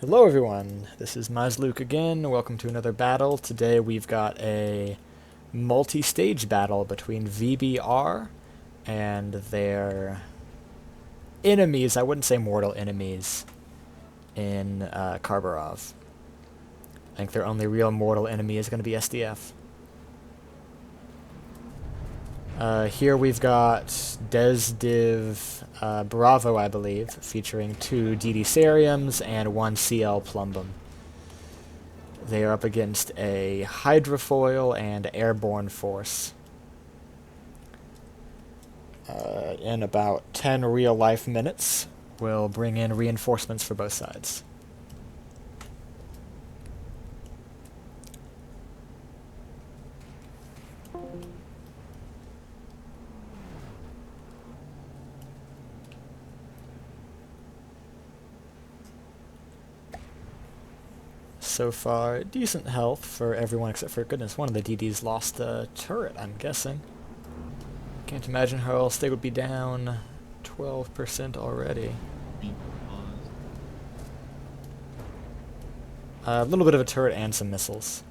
Hello everyone, this is Luke again. Welcome to another battle. Today we've got a multi-stage battle between VBR and their enemies, I wouldn't say mortal enemies, in Karbarov. I think their only real mortal enemy is going to be SDF. Here we've got Desdiv Bravo, I believe, featuring 2 DD Ceriums and 1 CL Plumbum. They are up against a Hydrofoil and Airborne Force. In about 10 real-life minutes, we'll bring in reinforcements for both sides. So far, decent health for everyone except for, goodness, one of the DDs lost a turret, I'm guessing. Can't imagine how else they would be down 12% already. A little bit of a turret and some missiles.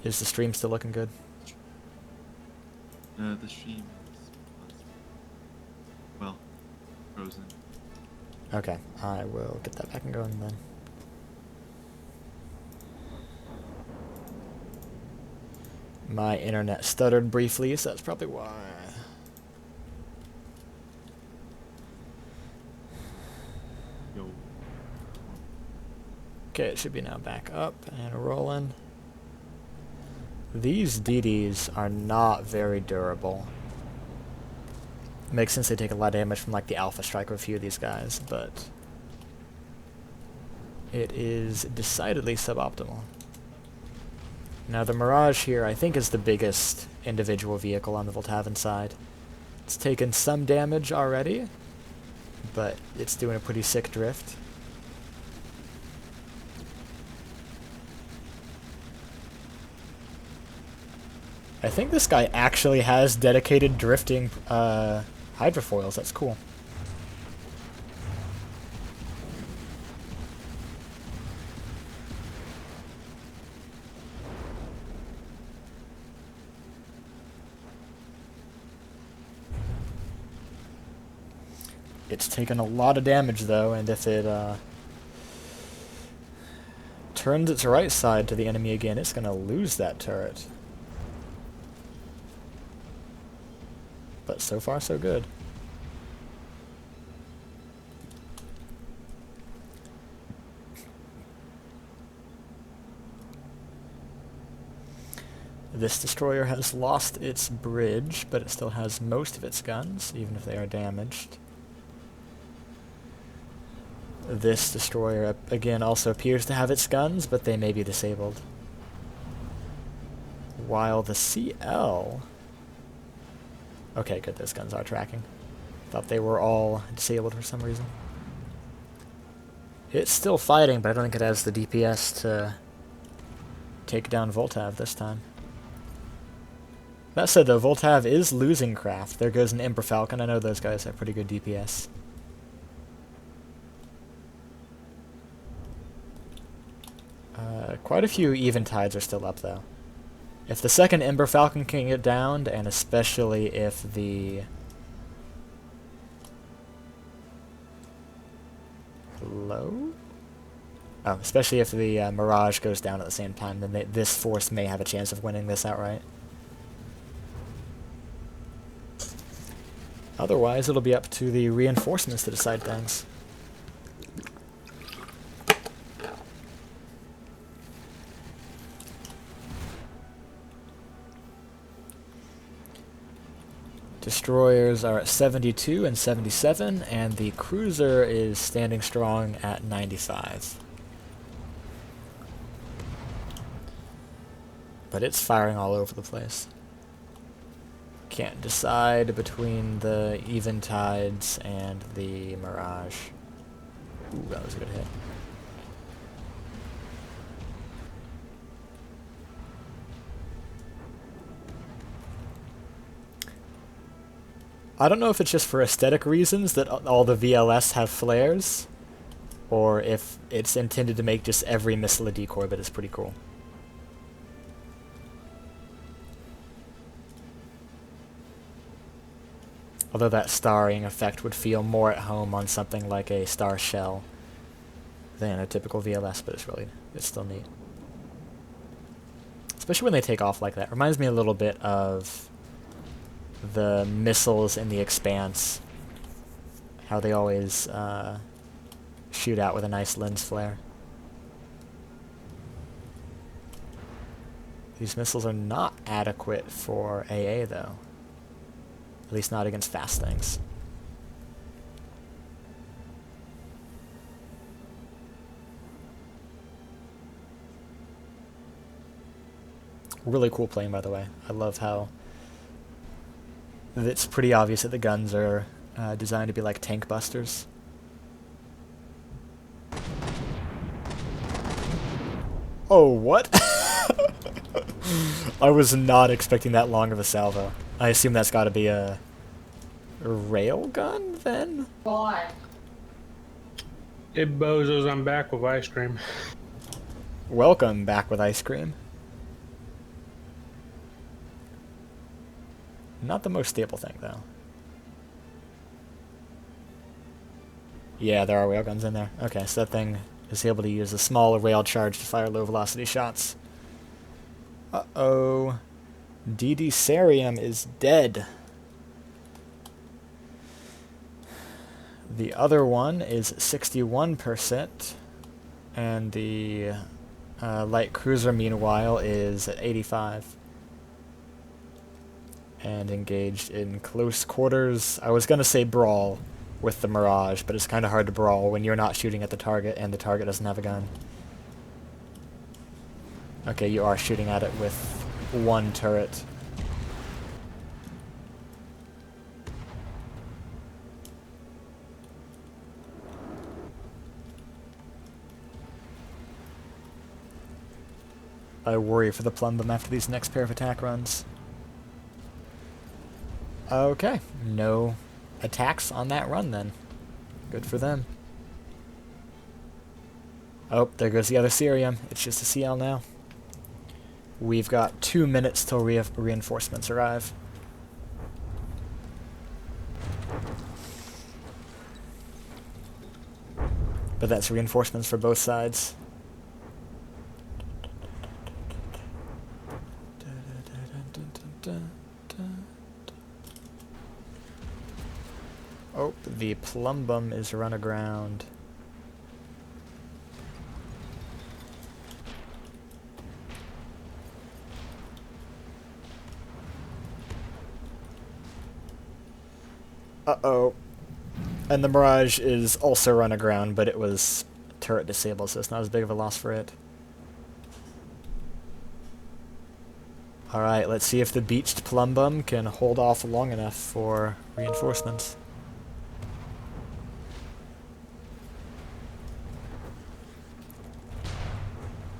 Is the stream still looking good? The stream is, well, frozen. Okay, I will get that back and going then. My internet stuttered briefly, so that's probably why. Yo. Okay, it should be now back up and rolling. These DDs are not very durable. Makes sense they take a lot of damage from like the Alpha Strike of a few of these guys, but it is decidedly suboptimal. Now the Mirage here I think is the biggest individual vehicle on the Vltavan side. It's taken some damage already, but it's doing a pretty sick drift. I think this guy actually has dedicated drifting hydrofoils. That's cool. It's taken a lot of damage though, and if it turns its right side to the enemy again, it's going to lose that turret. But so far so good. This destroyer has lost its bridge, but it still has most of its guns, even if they are damaged. This destroyer, again, also appears to have its guns, but they may be disabled. While the CL... Okay, good, those guns are tracking. Thought they were all disabled for some reason. It's still fighting, but I don't think it has the DPS to take down Vltav this time. That said, though, Vltav is losing craft. There goes an Emperor Falcon. I know those guys have pretty good DPS. Quite a few Eventides are still up, though. If the second Ember Falcon can get downed, and especially if the... Hello? Oh, especially if the Mirage goes down at the same time, then this force may have a chance of winning this outright. Otherwise, it'll be up to the reinforcements to decide things. Destroyers are at 72 and 77, and the cruiser is standing strong at 95. But it's firing all over the place. Can't decide between the Eventides and the Mirage. Ooh, that was a good hit. I don't know if it's just for aesthetic reasons that all the VLS have flares, or if it's intended to make just every missile a decoy, but it's pretty cool. Although that starring effect would feel more at home on something like a star shell than a typical VLS, but it's still neat. Especially when they take off like that. Reminds me a little bit of the missiles in The Expanse. How they always shoot out with a nice lens flare. These missiles are not adequate for AA, though. At least not against fast things. Really cool plane, by the way. I love how it's pretty obvious that the guns are designed to be like tank busters. Oh, what? I was not expecting that long of a salvo. I assume that's got to be a rail gun, then? Why? Hey bozos, I'm back with ice cream. Welcome back with ice cream. Not the most stable thing, though. Yeah, there are rail guns in there. Okay, so that thing is able to use a small rail charge to fire low-velocity shots. Uh-oh. DD Cerium is dead. The other one is 61%, and the light cruiser, meanwhile, is at 85. And engaged in close quarters. I was going to say brawl with the Mirage, but it's kind of hard to brawl when you're not shooting at the target and the target doesn't have a gun. Okay, you are shooting at it with one turret. I worry for the Plumbum after these next pair of attack runs. Okay, no attacks on that run then. Good for them. Oh, there goes the other Cerium. It's just a CL now. We've got 2 minutes till reinforcements arrive. But that's reinforcements for both sides. Oh, the Plumbum is run aground. Uh-oh. And the Mirage is also run aground, but it was turret disabled, so it's not as big of a loss for it. Alright, let's see if the beached Plumbum can hold off long enough for reinforcements.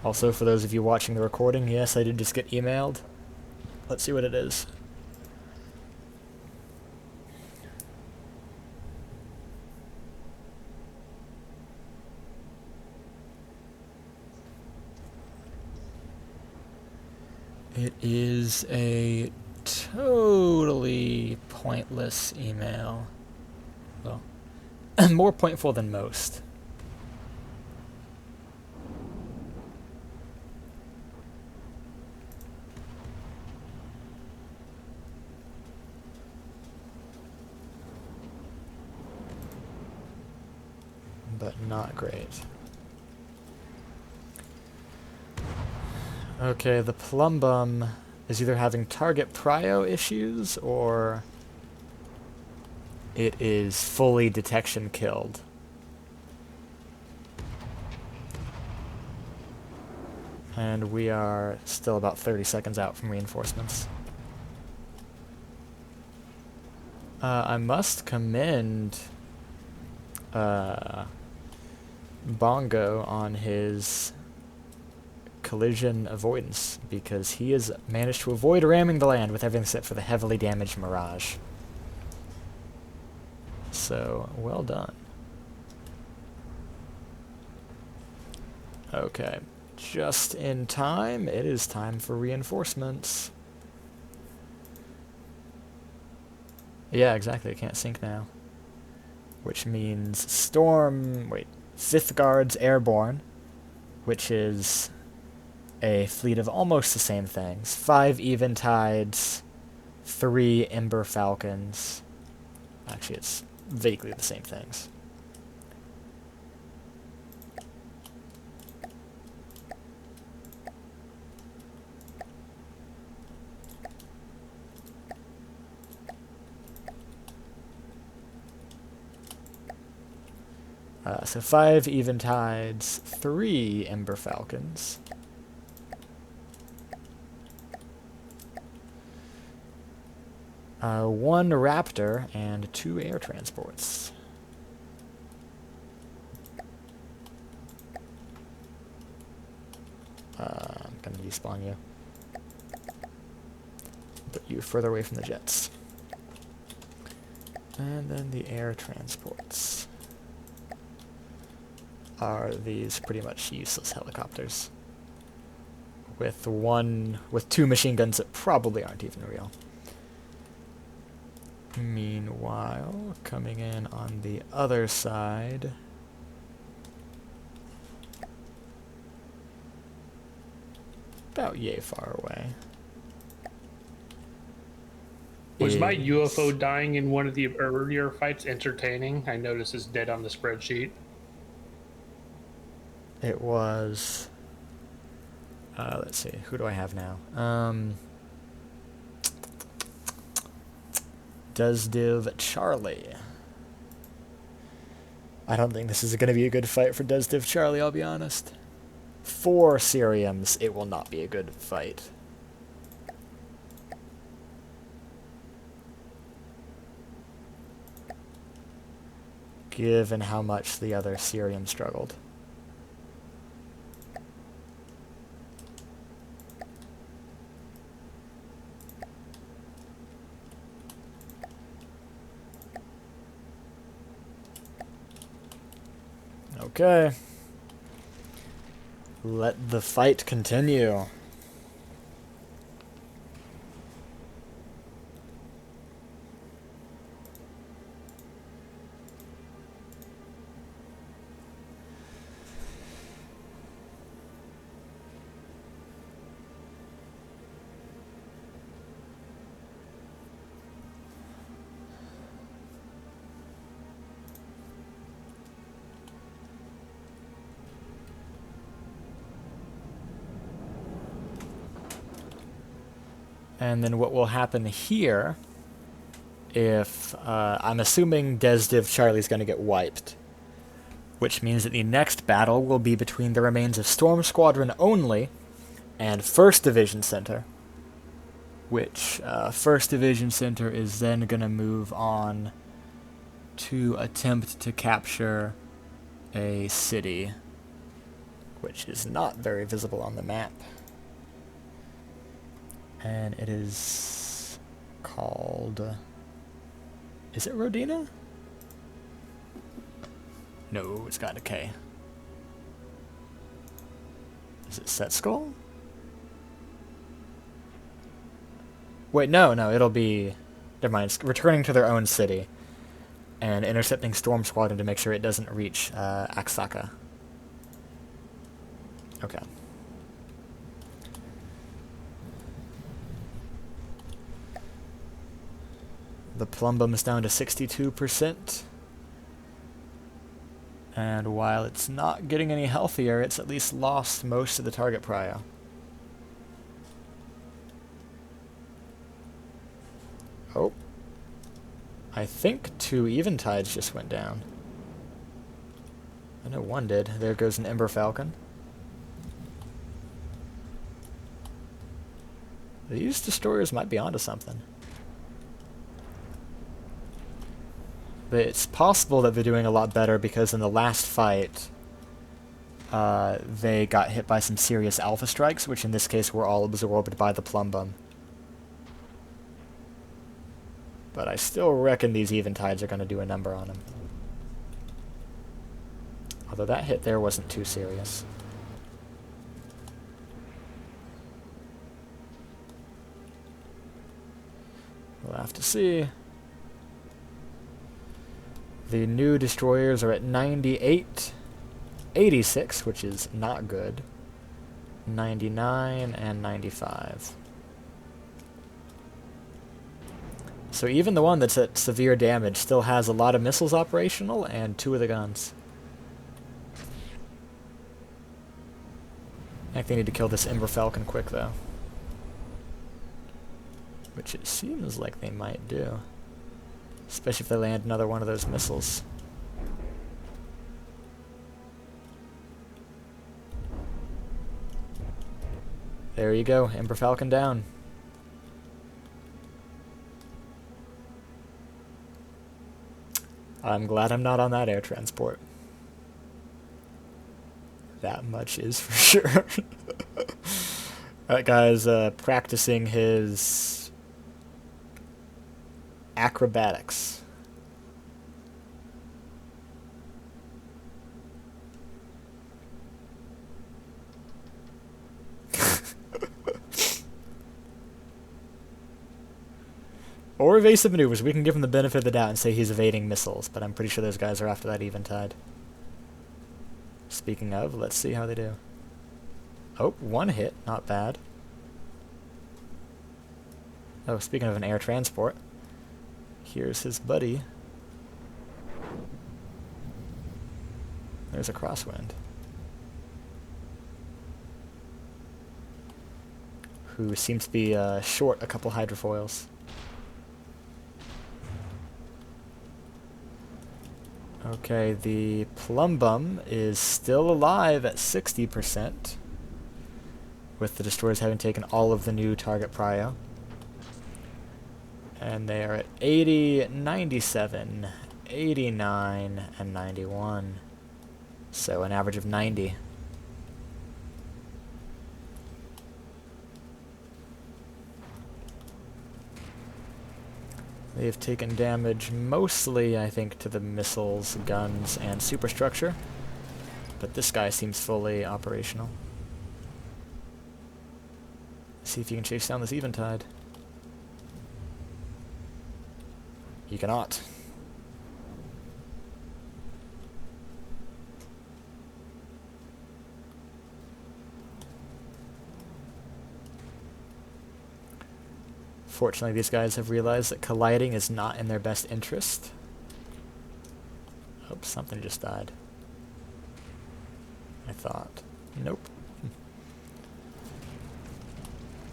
Also, for those of you watching the recording, yes, I did just get emailed. Let's see what it is. It is a totally pointless email. Well, more pointful than most. But not great. Okay, the Plumbum is either having target prio issues or it is fully detection killed. And we are still about 30 seconds out from reinforcements. I must commend Bongo on his collision avoidance, because he has managed to avoid ramming the land with everything except for the heavily damaged Mirage. So, well done. Okay. Just in time. It is time for reinforcements. Yeah, exactly. It can't sink now. Which means Fifth Guard's airborne, which is a fleet of almost the same things. 5 Eventides, 3 Ember Falcons. Actually, it's vaguely the same things. So 5 Eventides, 3 Ember Falcons. One Raptor and 2 air transports. I'm gonna despawn you. Put you further away from the jets. And then the air transports are these pretty much useless helicopters. With 2 machine guns that probably aren't even real. Meanwhile, coming in on the other side, about yay far away. Was my is- UFO dying in one of the earlier fights entertaining? I noticed it's dead on the spreadsheet. It was... let's see, who do I have now? Does Div Charlie. I don't think this is going to be a good fight for Does Div Charlie, I'll be honest. 4 Ceriums, it will not be a good fight. Given how much the other Cerium struggled. Okay. Let the fight continue. And then what will happen here, if I'm assuming Desdiv Charlie's going to get wiped, which means that the next battle will be between the remains of Storm Squadron only and 1st Division Center, which 1st Division Center is then going to move on to attempt to capture a city, which is not very visible on the map. And it is called... Is it Rodina? No, it's got a K. Is it Set Skull? Wait, no, it'll be... Never mind, it's returning to their own city and intercepting Storm Squadron to make sure it doesn't reach Aksaka. Okay. The plumbum is down to 62%. And while it's not getting any healthier, it's at least lost most of the target prio. Oh. I think 2 Eventides just went down. I know 1 did. There goes an Ember Falcon. These destroyers might be onto something. But it's possible that they're doing a lot better because in the last fight, they got hit by some serious alpha strikes, which in this case were all absorbed by the plumbum. But I still reckon these Eventides are going to do a number on them. Although that hit there wasn't too serious. have to see. The new destroyers are at 98, 86, which is not good, 99, and 95. So even the one that's at severe damage still has a lot of missiles operational and 2 of the guns. I think they need to kill this Ember Falcon quick, though. Which it seems like they might do. Especially if they land another one of those missiles. There you go, Ember Falcon down. I'm glad I'm not on that air transport. That much is for sure. That guy's practicing his acrobatics. Or evasive maneuvers. We can give him the benefit of the doubt and say he's evading missiles, but I'm pretty sure those guys are after that eventide. Speaking of, let's see how they do. Oh, 1 hit. Not bad. Oh, speaking of an air transport, here's his buddy. There's a crosswind. Who seems to be short a couple hydrofoils. Okay, the Plumbum is still alive at 60%, with the destroyers having taken all of the new target prio. And they are at 80, 97, 89, and 91. So an average of 90. They've taken damage mostly, I think, to the missiles, guns, and superstructure. But this guy seems fully operational. See if you can chase down this eventide. You cannot. Fortunately, these guys have realized that colliding is not in their best interest. Oh, something just died. I thought. Nope.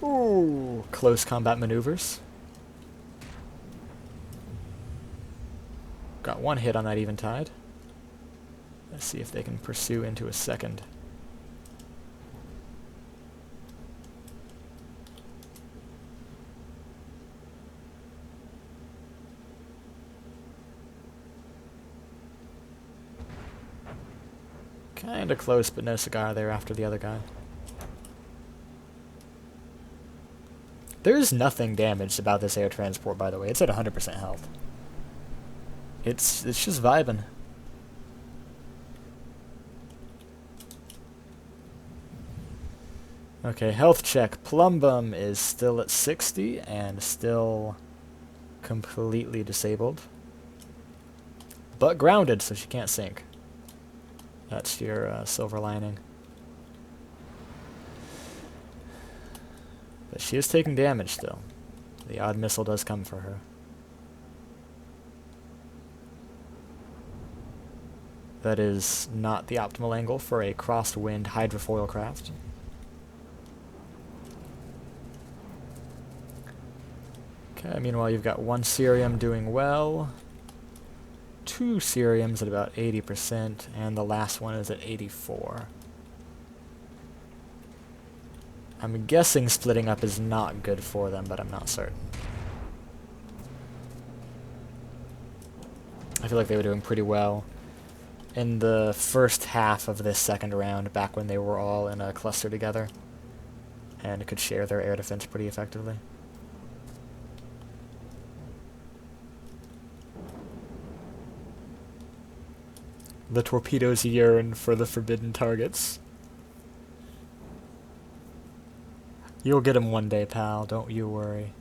Ooh, close combat maneuvers. Got 1 hit on that eventide. Let's see if they can pursue into a second. Kinda close, but no cigar there after the other guy. There's nothing damaged about this air transport, by the way. It's at 100% health. It's just vibing. Okay, health check. Plumbum is still at 60 and still completely disabled. But grounded, so she can't sink. That's your silver lining. But she is taking damage still. The odd missile does come for her. That is not the optimal angle for a crosswind hydrofoil craft. Okay, meanwhile you've got 1 Cerium doing well. 2 Ceriums at about 80%, and the last one is at 84. I'm guessing splitting up is not good for them, but I'm not certain. I feel like they were doing pretty well in the first half of this second round, back when they were all in a cluster together, and could share their air defense pretty effectively. The torpedoes yearn for the forbidden targets. You'll get them one day, pal. Don't you worry.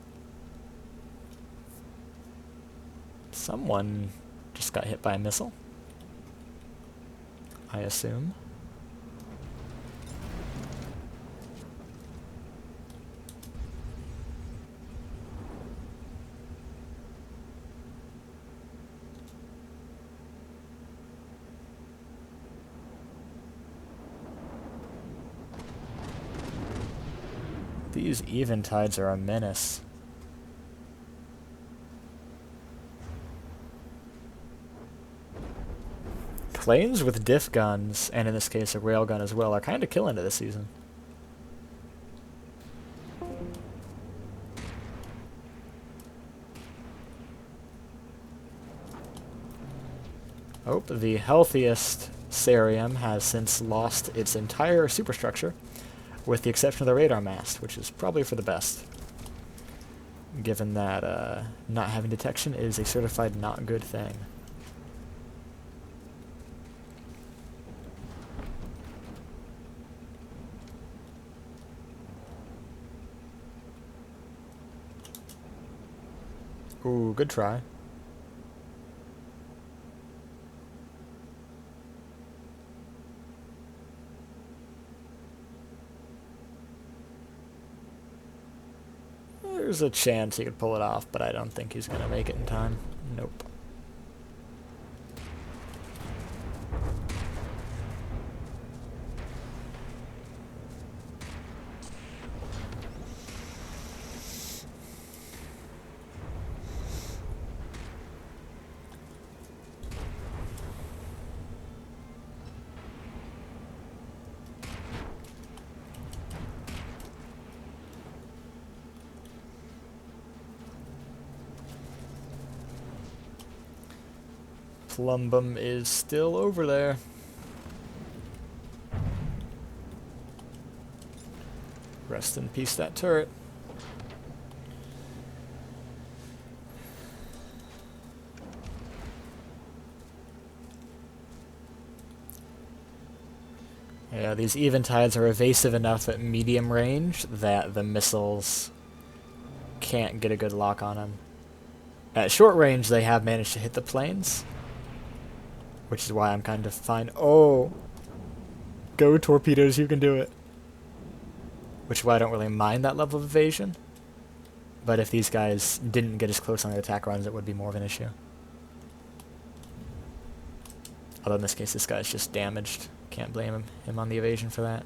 Someone just got hit by a missile, I assume. These eventides are a menace. Planes with diff guns, and in this case a railgun as well, are kind of killing it this season. Oh, the healthiest Cerium has since lost its entire superstructure, with the exception of the radar mast, which is probably for the best, given that not having detection is a certified not good thing. Ooh, good try. There's a chance he could pull it off, but I don't think he's going to make it in time. Nope. Plumbum is still over there. Rest in peace, that turret. Yeah, these eventides are evasive enough at medium range that the missiles can't get a good lock on them. At short range, they have managed to hit the planes, which is why I'm kind of fine. Oh! Go torpedoes, you can do it. Which is why I don't really mind that level of evasion. But if these guys didn't get as close on their attack runs, it would be more of an issue. Although in this case, this guy's just damaged. Can't blame him on the evasion for that.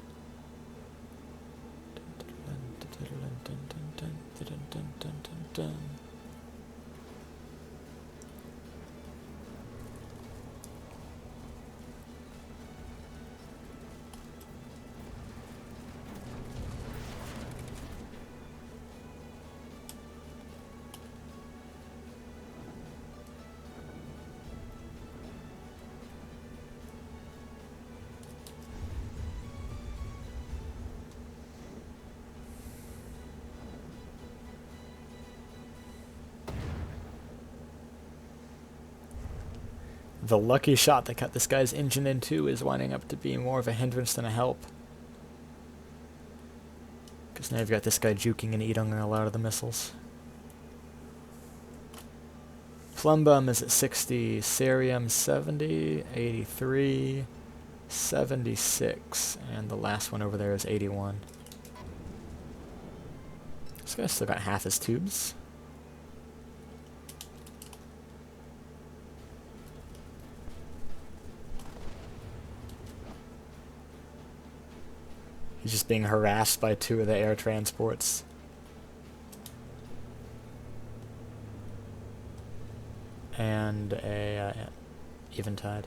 The lucky shot that cut this guy's engine in two is winding up to be more of a hindrance than a help. Because now you've got this guy juking and eating a lot of the missiles. Plumbum is at 60, Cerium 70, 83, 76, and the last one over there is 81. This guy's still got half his tubes. He's just being harassed by two of the air transports. And a eventide.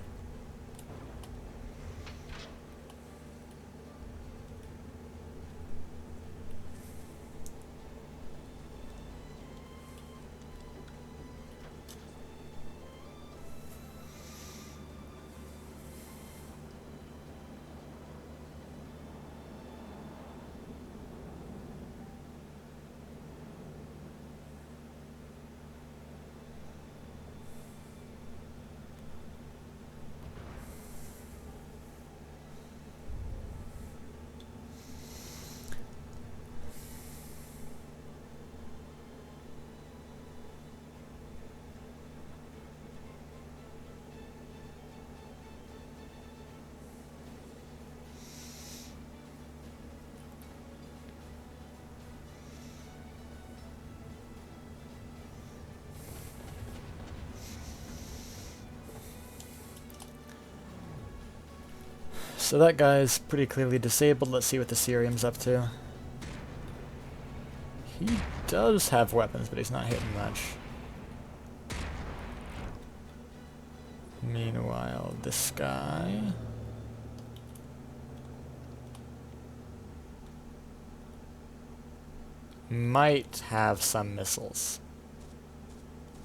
So that guy's pretty clearly disabled. Let's see what the Cerium's up to. He does have weapons, but he's not hitting much. Meanwhile, this guy... might have some missiles.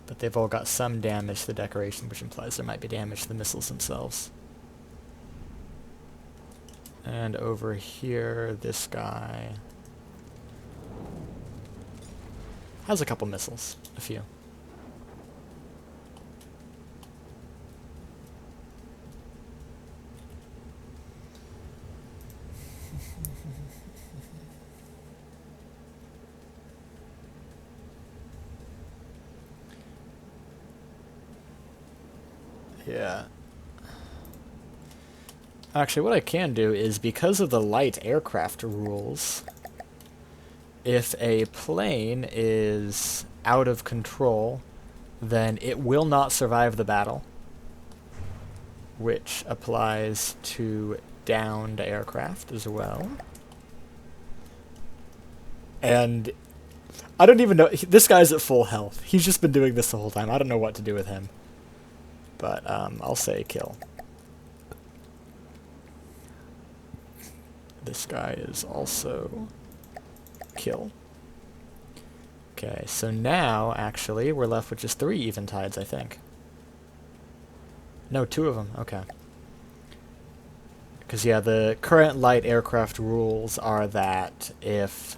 But they've all got some damage to the decoration, which implies there might be damage to the missiles themselves. And over here, this guy has a couple missiles. A few. Yeah. Actually, what I can do is, because of the light aircraft rules, if a plane is out of control, then it will not survive the battle, which applies to downed aircraft as well. And I don't even know, this guy's at full health. He's just been doing this the whole time. I don't know what to do with him. But I'll say kill. This guy is also kill. Okay, so now, actually, we're left with just 3 eventides, I think. No, 2 of them. Okay. Because, yeah, the current light aircraft rules are that if...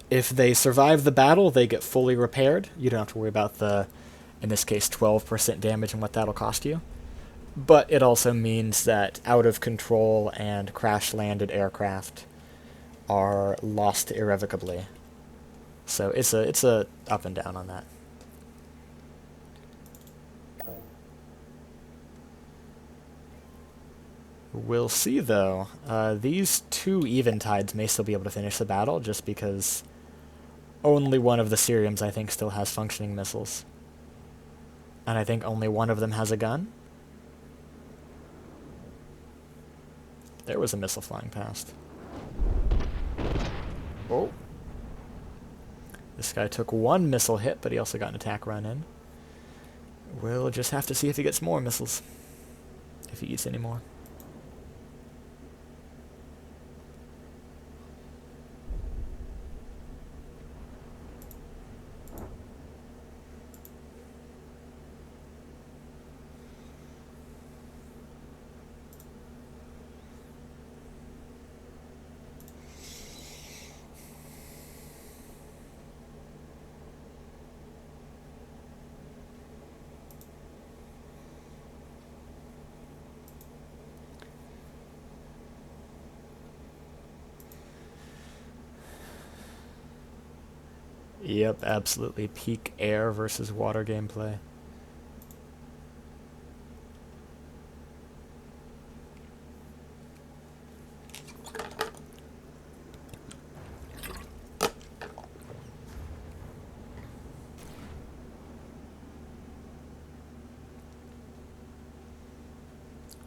if they survive the battle, they get fully repaired. You don't have to worry about the, in this case, 12% damage and what that'll cost you. But it also means that out of control and crash-landed aircraft are lost irrevocably. So it's a up and down on that. We'll see, though. These 2 eventides may still be able to finish the battle, just because only one of the Ceriums, I think, still has functioning missiles. And I think only one of them has a gun. There was a missile flying past. Oh. This guy took 1 missile hit, but he also got an attack run in. We'll just have to see if he gets more missiles. If he eats any more. Yep, absolutely peak air versus water gameplay.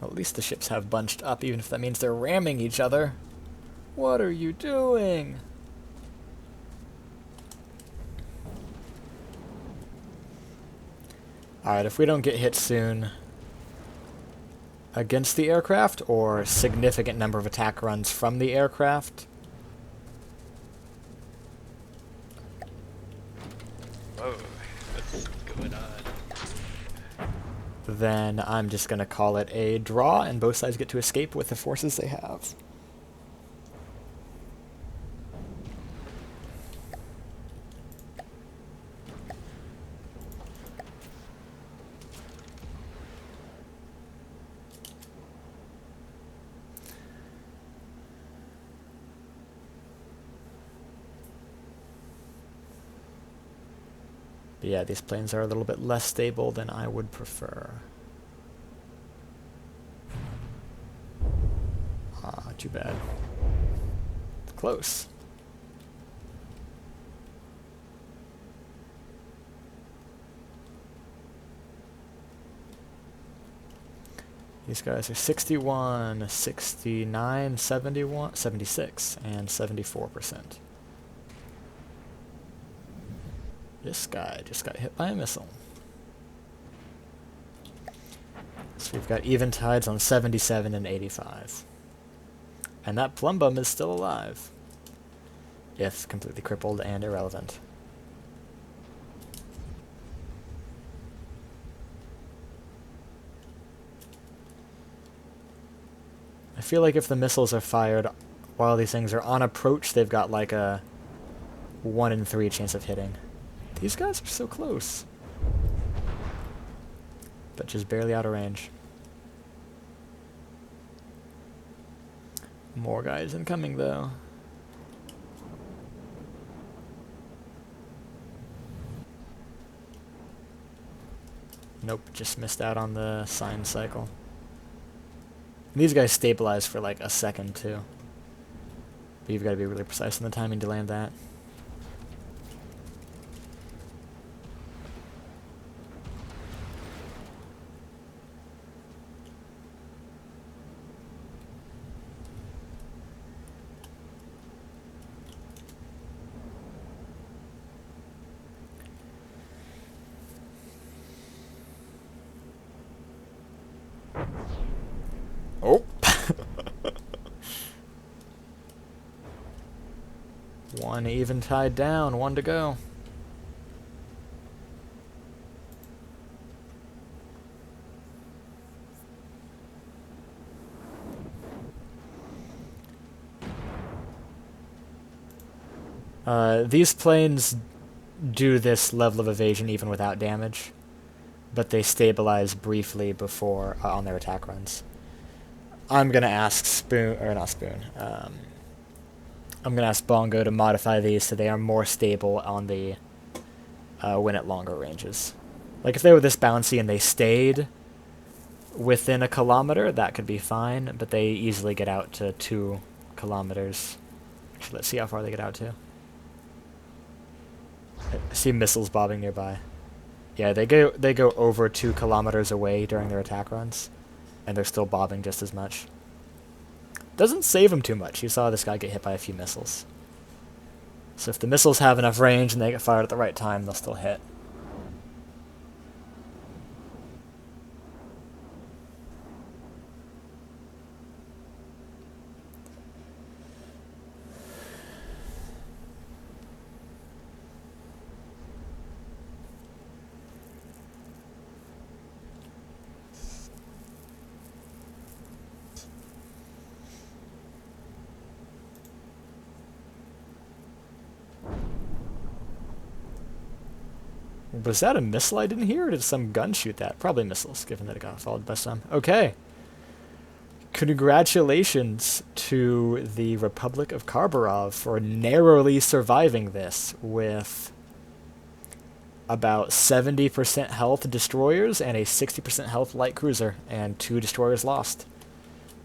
Well, at least the ships have bunched up, even if that means they're ramming each other. What are you doing? Alright, if we don't get hit soon against the aircraft, or significant number of attack runs from the aircraft, Whoa, what's going on? then I'm just going to call it a draw, and both sides get to escape with the forces they have. But yeah, these planes are a little bit less stable than I would prefer. Ah, too bad. Close. These guys are 61, 69, 71, 76, and 74%. This guy just got hit by a missile. So we've got even tides on 77 and 85. And that plum bum is still alive. If completely crippled and irrelevant. I feel like if the missiles are fired while these things are on approach, they've got like a 1 in 3 chance of hitting. These guys are so close. But just barely out of range. More guys incoming though. Nope, just missed out on the sign cycle. These guys stabilize for like a second too. But you've got to be really precise in the timing to land that. Oh! One even tied down, 1 to go. These planes do this level of evasion even without damage, but they stabilize briefly before on their attack runs. I'm gonna ask I'm gonna ask Bongo to modify these so they are more stable on the when at longer ranges. Like if they were this bouncy and they stayed within a kilometer, that could be fine, but they easily get out to 2 kilometers. Actually, let's see how far they get out to. I see missiles bobbing nearby. Yeah, they go over 2 kilometers away during their attack runs, and they're still bobbing just as much. Doesn't save them too much. You saw this guy get hit by a few missiles. So if the missiles have enough range and they get fired at the right time, they'll still hit. Was that a missile I didn't hear, or did some gun shoot that? Probably missiles, given that it got followed by some. Okay. Congratulations to the Republic of Karbarov for narrowly surviving this with about 70% health destroyers and a 60% health light cruiser, and 2 destroyers lost.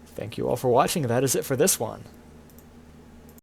Thank you all for watching. That is it for this one.